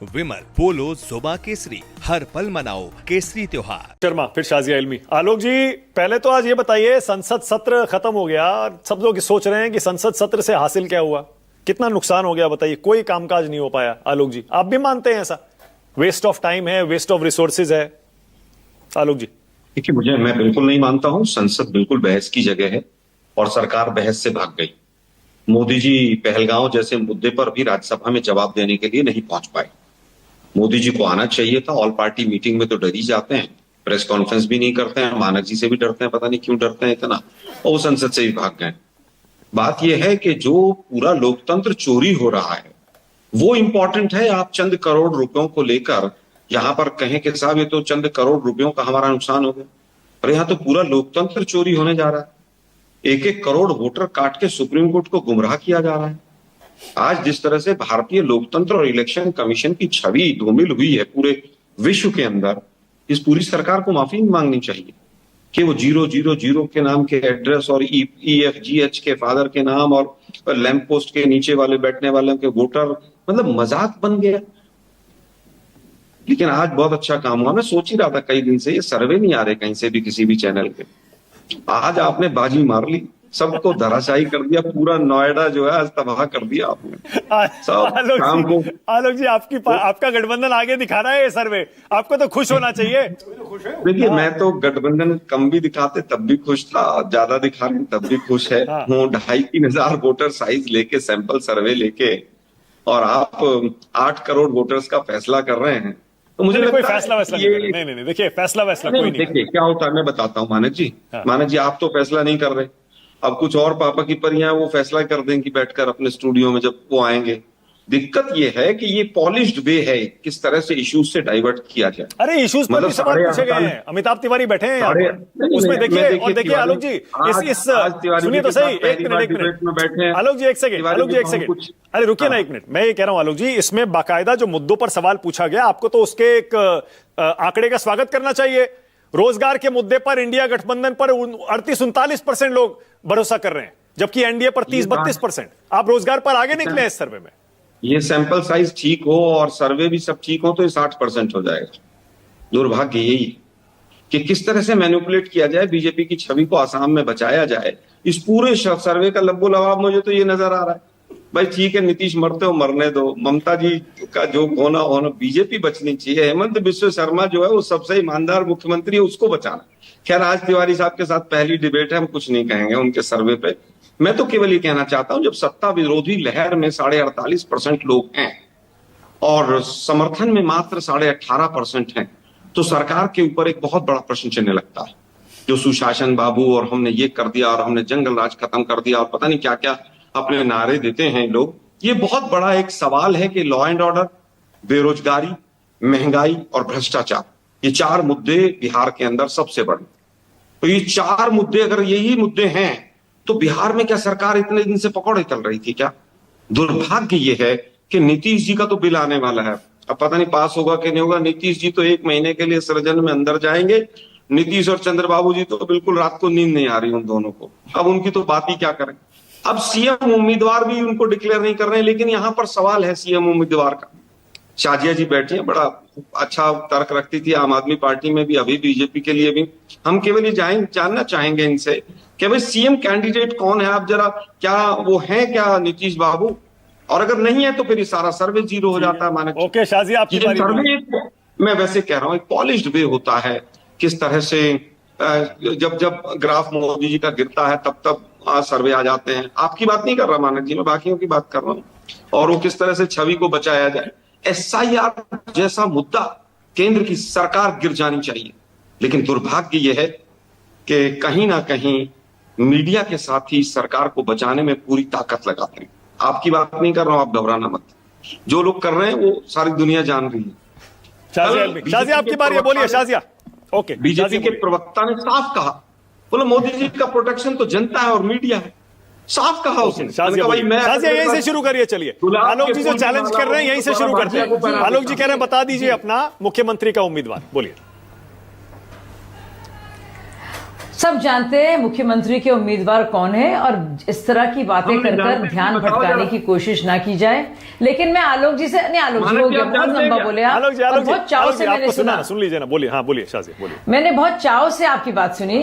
विमल पोलो जुबा केसरी, हर पल मनाओ केसरी त्योहार। शर्मा फिर शाजिया इल्मी। आलोक जी, पहले तो आज ये बताइए, संसद सत्र खत्म हो गया, सब लोग सोच रहे हैं कि संसद सत्र से हासिल क्या हुआ, कितना नुकसान हो गया बताइए। कोई कामकाज नहीं हो पाया। आलोक जी, आप भी मानते हैं ऐसा? वेस्ट ऑफ टाइम है, वेस्ट ऑफ रिसोर्सेज है। आलोक जी देखिए, मैं बिल्कुल नहीं मानता हूं। संसद बिल्कुल बहस की जगह है और सरकार बहस से भाग गई। मोदी जी पहलगांव जैसे मुद्दे पर भी राज्यसभा में जवाब देने के लिए नहीं पहुंच पाए। मोदी जी को आना चाहिए था। ऑल पार्टी मीटिंग में तो डर ही जाते हैं, प्रेस कॉन्फ्रेंस भी नहीं करते हैं, मानक जी से भी डरते हैं, पता नहीं क्यों डरते हैं इतना, और वो संसद से भी भाग गए। बात यह है कि जो पूरा लोकतंत्र चोरी हो रहा है वो इंपॉर्टेंट है। आप चंद करोड़ रुपयों को लेकर यहां पर कहें कि साहब ये तो चंद करोड़ रुपयों का हमारा नुकसान हो गया, और यहां तो पूरा लोकतंत्र चोरी होने जा रहा है। एक एक करोड़ वोटर काट के सुप्रीम कोर्ट को गुमराह किया जा रहा है। आज जिस तरह से भारतीय लोकतंत्र और इलेक्शन कमीशन की छवि धूमिल हुई है पूरे विश्व के अंदर, इस पूरी सरकार को माफी मांगनी चाहिए कि वो 000 के नाम के एड्रेस और EFGH के फादर के नाम और लैंप पोस्ट के नीचे वाले बैठने वाले के वोटर, मतलब मजाक बन गया। लेकिन आज बहुत अच्छा काम हुआ। मैं सोच ही रहा था कई दिन से, ये सर्वे नहीं आ रहे कहीं से भी, किसी भी चैनल पे। आज आपने बाजी मार ली, सबको धराशायी कर दिया, पूरा नोएडा जो है आज तबाह कर दिया आपने सब काम को। आलोक जी, आपका गठबंधन आगे दिखा रहा है ये सर्वे, आपको तो खुश होना चाहिए। देखिए, मैं तो गठबंधन कम भी दिखाते तब भी खुश था, ज्यादा दिखा रहे तब भी खुश है। 2,500-3 हजार वोटर साइज लेके, सैंपल सर्वे लेके, और आप 8 करोड़ वोटर्स का फैसला कर रहे हैं, तो मुझे कोई फैसला वैसला नहीं, देखिए फैसला वैसला कोई नहीं। देखिए क्या होता है, मैं बताता हूँ मानक जी। मानक जी, आप तो फैसला नहीं कर रहे, अब कुछ और पापा की परियां वो फैसला कर देंगी बैठकर अपने स्टूडियो में जब वो आएंगे। दिक्कत ये है कि ये पॉलिश्ड वे है किस तरह से इश्यूज से डाइवर्ट किया जाए। अरे इश्यूज पर भी सवाल पूछे गए हैं। अमिताभ तिवारी बैठे हैं यहाँ पर, उसमें देखिए। और देखिए आलोक जी, सुनिए तो सही, एक मिनट आलोक जी, एक सेकंड अरे रुकिए ना एक मिनट। मैं ये कह रहा हूँ आलोक जी, इसमें बाकायदा जो मुद्दों पर सवाल पूछा गया, आपको तो उसके एक आंकड़े का स्वागत करना चाहिए। रोजगार के मुद्दे पर इंडिया गठबंधन पर 38-39% लोग भरोसा कर रहे हैं, जबकि एनडीए पर 30-32%। आप रोजगार पर आगे निकले इस सर्वे में। ये सैंपल साइज ठीक हो और सर्वे भी सब ठीक हो तो ये 60% हो जाएगा। दुर्भाग्य यही कि किस तरह से मैनिपुलेट किया जाए, बीजेपी की छवि को आसाम में बचाया जाए। इस पूरे सर्वे का लब्बो लबाब मुझे तो ये नजर आ रहा है, भाई ठीक है नीतीश मरते हो मरने दो, ममता जी का जो होना होना, बीजेपी बचनी चाहिए। हेमंत बिश्व शर्मा जो है वो सबसे ईमानदार मुख्यमंत्री है, उसको बचाना। खैर आज तिवारी साहब के साथ पहली डिबेट है, हम कुछ नहीं कहेंगे उनके सर्वे पे। मैं तो केवल ये कहना चाहता हूं, जब सत्ता विरोधी लहर में 48.5% लोग हैं और समर्थन में मात्र 18.5% हैं, तो सरकार के ऊपर एक बहुत बड़ा प्रश्न चिन्ह लगता है। जो सुशासन बाबू और हमने ये कर दिया और हमने जंगल राज खत्म कर दिया और पता नहीं क्या क्या अपने नारे देते हैं लोग, ये बहुत बड़ा एक सवाल है कि लॉ एंड ऑर्डर, बेरोजगारी, महंगाई और भ्रष्टाचार, ये 4 मुद्दे बिहार के अंदर सबसे बड़े। तो ये 4 मुद्दे अगर यही मुद्दे हैं तो बिहार में क्या सरकार इतने दिन से पकौड़े तल रही थी क्या? दुर्भाग्य ये है कि नीतीश जी का तो बिल आने वाला है, अब पता नहीं पास होगा कि नहीं होगा। नीतीश जी तो 1 महीने के लिए सृजन में अंदर जाएंगे। नीतीश और चंद्रबाबू जी तो बिल्कुल रात को नींद नहीं आ रही उन दोनों को, अब उनकी तो बात ही क्या करें। अब सीएम उम्मीदवार भी उनको डिक्लेयर नहीं कर रहे हैं, लेकिन यहां पर सवाल है सीएम उम्मीदवार का। शाजिया जी बैठी है, बड़ा अच्छा तर्क रखती थी आम आदमी पार्टी में भी, अभी बीजेपी के लिए भी। हम केवल ये जानना चाहेंगे इनसे कि भाई सीएम कैंडिडेट कौन है, आप जरा क्या वो हैं क्या नीतीश बाबू? और अगर नहीं है तो फिर ये सारा सर्वे 0 हो जाता है। माने ओके शाजी, आपकी बारी। सर्वे मैं वैसे कह रहा हूं एक पॉलिश्ड वे होता है, किस तरह से जब ग्राफ मोदी जी का गिरता है तब सर्वे आ जाते हैं। आपकी बात नहीं कर रहा मानक जी, मैं बाकियों की बात कर रहा हूं। और वो किस तरह से छवि को बचाया जाए। SIR जैसा मुद्दा केंद्र की सरकार गिर जानी चाहिए, लेकिन दुर्भाग्य यह है कि कहीं ना कहीं मीडिया के साथ ही सरकार को बचाने में पूरी ताकत लगाते हैं। आपकी बात नहीं कर रहा हूं, आप घबराना मत। जो लोग कर रहे हैं वो सारी दुनिया जान रही है। शाजिया आपकी बारी है, बोलिए शाजिया। ओके, बीजेपी के प्रवक्ता ने साफ कहा, बोले मोदी जी का प्रोटेक्शन तो जनता है और मीडिया है, साफ कहा उसने। शाजिया यहीं से शुरू करिए। चलिए आलोक जी जो चैलेंज कर रहे हैं यहीं से शुरू करते हैं। आलोक जी कह रहे हैं बता दीजिए अपना मुख्यमंत्री का उम्मीदवार, बोलिए। सब जानते हैं मुख्यमंत्री के उम्मीदवार कौन है और इस तरह की बातें कर ध्यान भटकाने की कोशिश ना की जाए। लेकिन मैं आलोक जी से नहीं, आलोक जी हो गया, बहुत लंबा बोले आप। आलोक जी, बहुत चाव से मैंने सुना। सुन लीजिए ना, बोलिए। हाँ बोलिए शाह जी, बोलिए। मैंने बहुत चाव से आपकी बात सुनी।